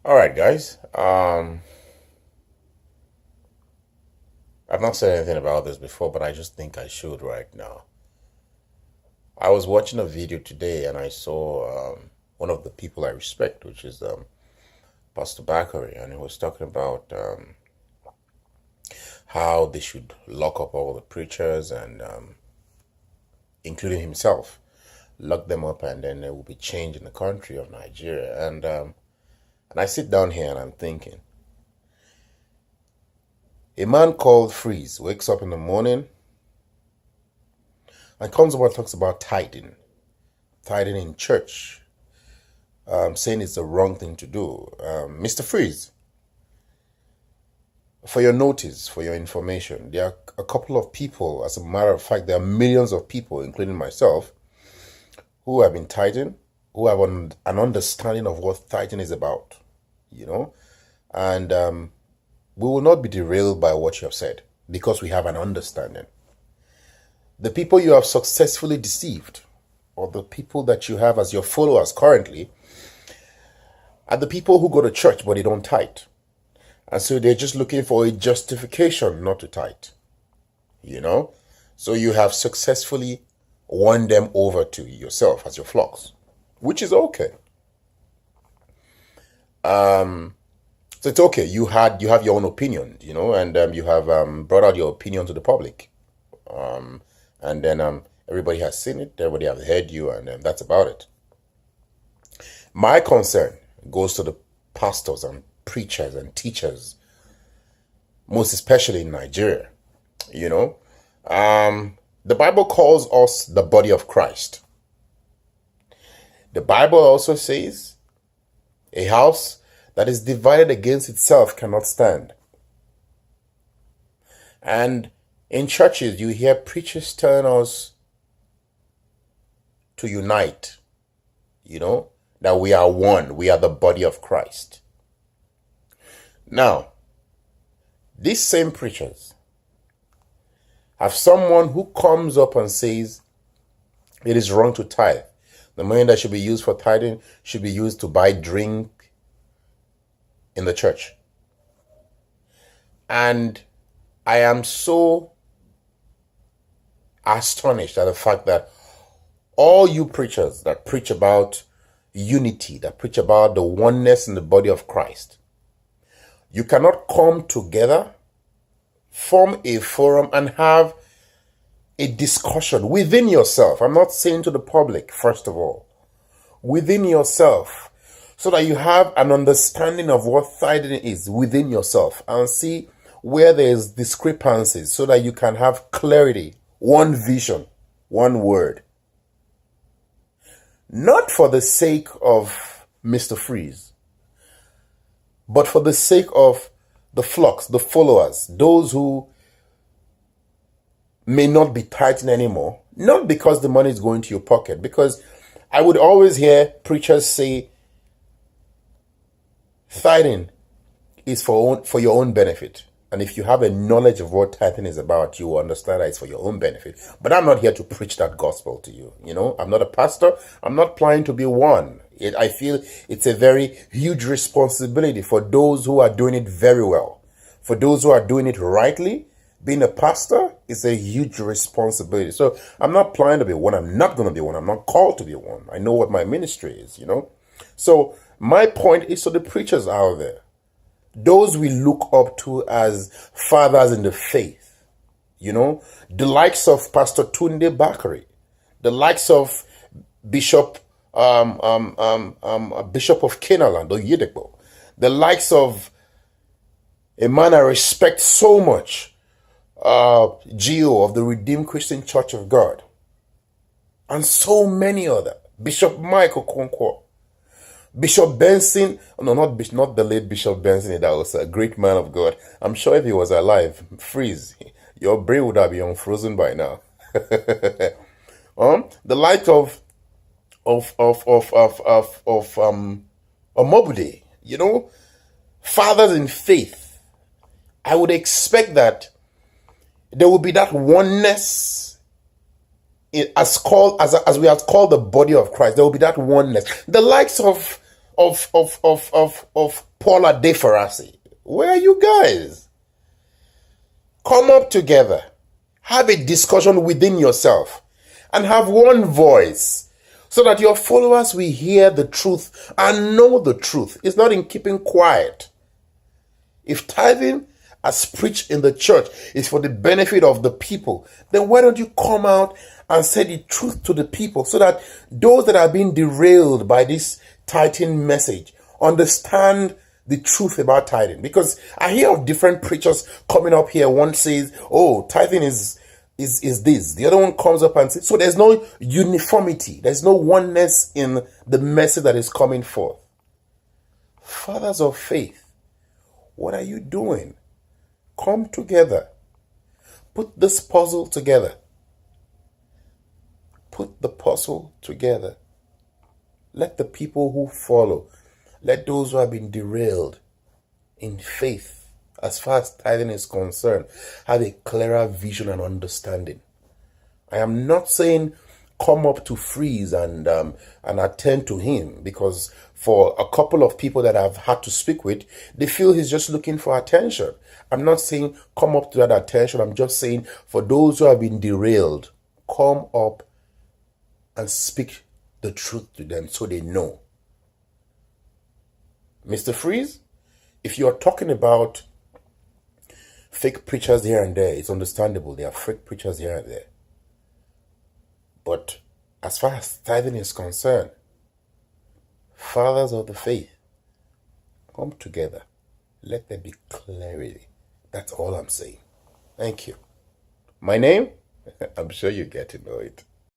All right, guys. I've not said anything about this before, but I just think I should right now. I was watching a video today and I saw one of the people I respect, which is Pastor Bakari, and he was talking about how they should lock up all the preachers and including himself, lock them up, and then there will be change in the country of Nigeria. And I sit down here and I'm thinking, a man called Freez wakes up in the morning and comes over and talks about tithing in church, saying it's the wrong thing to do. Mr. Freez, for your notice, for your information, there are a couple of people, as a matter of fact, there are millions of people, including myself, who have been tithing, who have an understanding of what tithing is about, and we will not be derailed by what you have said because we have an understanding. The people you have successfully deceived, or the people that you have as your followers currently, are the people who go to church but they don't tithe. And so they're just looking for a justification not to tithe. So you have successfully won them over to yourself as your flocks, which is okay. So it's okay. You have your own opinion, and you have brought out your opinion to the public, and then everybody has seen it. Everybody has heard you, and that's about it. My concern goes to the pastors and preachers and teachers, most especially in Nigeria. The Bible calls us the body of Christ. The Bible also says a house that is divided against itself cannot stand. And in churches, you hear preachers telling us to unite, that we are one, we are the body of Christ. Now, these same preachers have someone who comes up and says it is wrong to tithe. The money that should be used for tithing should be used to buy drink in the church. And I am so astonished at the fact that all you preachers that preach about unity, that preach about the oneness in the body of Christ, you cannot come together, form a forum, and have a discussion within yourself. I'm not saying to the public, first of all, within yourself, so that you have an understanding of what tithing is within yourself and see where there's discrepancies so that you can have clarity, one vision, one word. Not for the sake of Mr. Freez, but for the sake of the flocks, the followers, those who may not be tithing anymore, not because the money is going to your pocket, because I would always hear preachers say tithing is for your own benefit. And if you have a knowledge of what tithing is about, you will understand that it's for your own benefit. But I'm not here to preach that gospel to you. I'm not a pastor. I'm not planning to be one. I feel it's a very huge responsibility for those who are doing it very well. For those who are doing it rightly, being a pastor is a huge responsibility. So I'm not planning to be one. I'm not going to be one. I'm not called to be one. I know what my ministry is, So my point is to the preachers out there, those we look up to as fathers in the faith, the likes of Pastor Tunde Bakari, the likes of Bishop of Kenaland or Yidekbo, the likes of a man I respect so much, Gio of the Redeemed Christian Church of God, and so many other, Bishop Michael Okonkwo, Bishop Benson, not the late Bishop Benson, that was a great man of God. I'm sure if he was alive, Freeze, your brain would have been unfrozen by now. The light of Omobude, fathers in faith. I would expect that there will be that oneness, as we have called the body of Christ. There will be that oneness. The likes of Paula De Ferrasi. Where are you guys? Come up together. Have a discussion within yourself and have one voice so that your followers will hear the truth and know the truth. It's not in keeping quiet. If tithing as preached in the church is for the benefit of the people, then why don't you come out and say the truth to the people so that those that are being derailed by this tithing message understand the truth about tithing? Because I hear of different preachers coming up here. One says, oh, tithing is this. The other one comes up and says, so there's no uniformity. There's no oneness in the message that is coming forth. Fathers of faith, what are you doing? Come together. Put this puzzle together. Put the puzzle together. Let the people who follow, let those who have been derailed in faith, as far as tithing is concerned, have a clearer vision and understanding. I am not saying come up to Freez and attend to him, because for a couple of people that I've had to speak with, they feel he's just looking for attention. I'm not saying come up to that attention. I'm just saying for those who have been derailed, come up and speak the truth to them so they know. Mr. Freez, if you're talking about fake preachers here and there, it's understandable. There are fake preachers here and there. But as far as tithing is concerned, fathers of the faith, come together. Let there be clarity. That's all I'm saying. Thank you. My name? I'm sure you get to know it.